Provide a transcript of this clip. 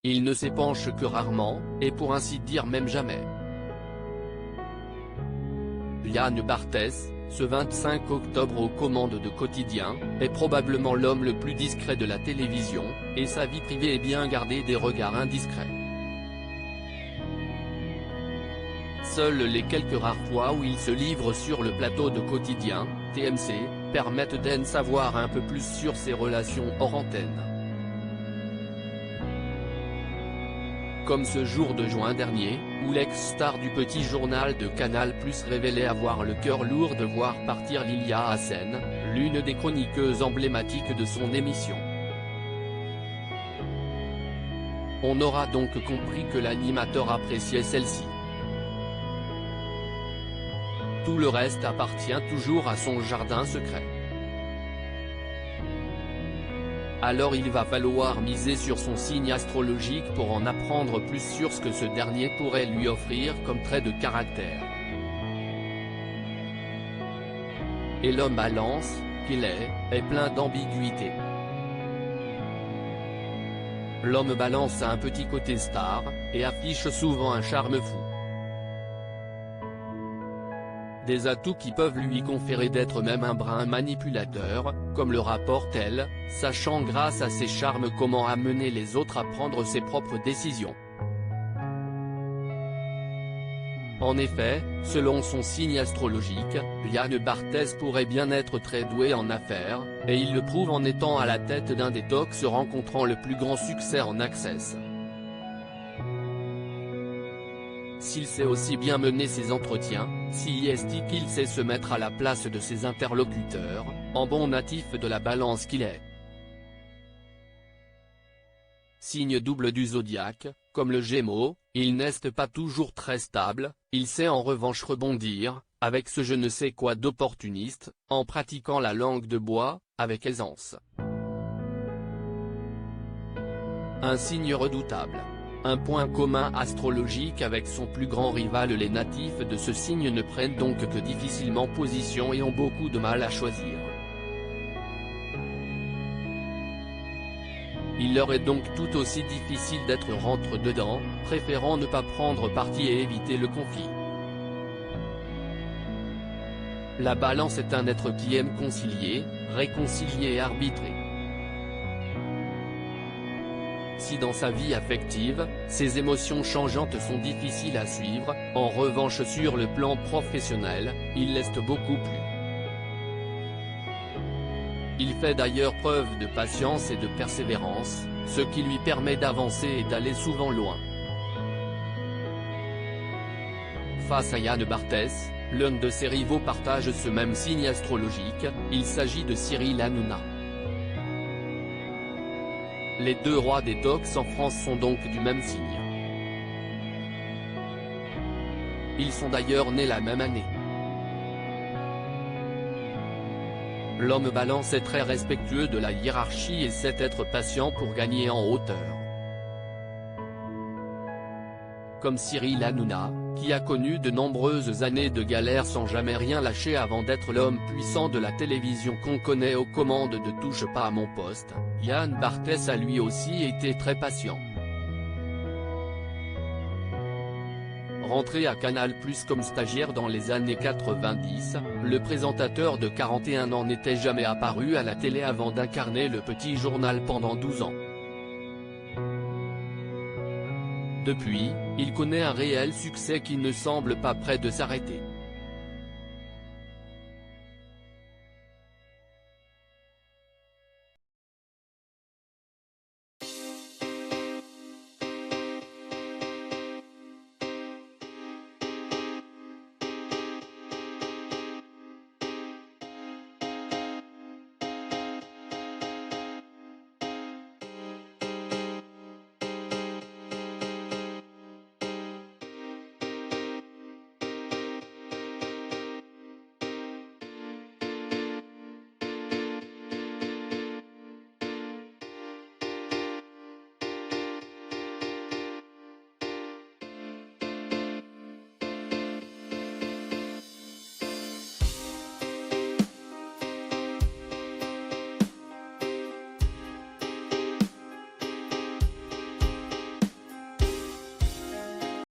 il ne s'épanche que rarement, et pour ainsi dire même jamais. Yann Barthès, ce 25 octobre aux commandes de Quotidien, est probablement l'homme le plus discret de la télévision, et sa vie privée est bien gardée des regards indiscrets. Seules les quelques rares fois où il se livre sur le plateau de Quotidien, TMC, permettent d'en savoir un peu plus sur ses relations hors antenne. Comme ce jour de juin dernier, où l'ex-star du petit journal de Canal+ révélait avoir le cœur lourd de voir partir Lilia Hassen, l'une des chroniqueuses emblématiques de son émission. On aura donc compris que l'animateur appréciait celle-ci. Tout le reste appartient toujours à son jardin secret. Alors il va falloir miser sur son signe astrologique pour en apprendre plus sur ce que ce dernier pourrait lui offrir comme trait de caractère. Et l'homme Balance, qu'il est plein d'ambiguïté. L'homme Balance a un petit côté star, et affiche souvent un charme fou. Des atouts qui peuvent lui conférer d'être même un brin manipulateur, comme le rapporte Elle, sachant grâce à ses charmes comment amener les autres à prendre ses propres décisions. En effet, selon son signe astrologique, Yann Barthès pourrait bien être très doué en affaires, et il le prouve en étant à la tête d'un des talks rencontrant le plus grand succès en Access. S'il sait aussi bien mener ses entretiens, si est qu'il sait se mettre à la place de ses interlocuteurs, en bon natif de la Balance qu'il est. Signe double du zodiaque, comme le Gémeaux, il n'est pas toujours très stable, il sait en revanche rebondir, avec ce je ne sais quoi d'opportuniste, en pratiquant la langue de bois, avec aisance. Un signe redoutable. Un point commun astrologique avec son plus grand rival. Les natifs de ce signe ne prennent donc que difficilement position et ont beaucoup de mal à choisir. Il leur est donc tout aussi difficile d'être rentre-dedans, préférant ne pas prendre parti et éviter le conflit. La Balance est un être qui aime concilier, réconcilier et arbitrer. Si dans sa vie affective, ses émotions changeantes sont difficiles à suivre, en revanche sur le plan professionnel, il l'est beaucoup plus. Il fait d'ailleurs preuve de patience et de persévérance, ce qui lui permet d'avancer et d'aller souvent loin. Face à Yann Barthès, l'un de ses rivaux partage ce même signe astrologique, il s'agit de Cyril Hanouna. Les deux rois des talks en France sont donc du même signe. Ils sont d'ailleurs nés la même année. L'homme Balance est très respectueux de la hiérarchie et sait être patient pour gagner en hauteur. Comme Cyril Hanouna, qui a connu de nombreuses années de galères sans jamais rien lâcher avant d'être l'homme puissant de la télévision qu'on connaît aux commandes de Touche pas à mon poste, Yann Barthès a lui aussi été très patient. Rentré à Canal+ comme stagiaire dans les années 90, le présentateur de 41 ans n'était jamais apparu à la télé avant d'incarner le petit journal pendant 12 ans. Depuis, il connaît un réel succès qui ne semble pas près de s'arrêter.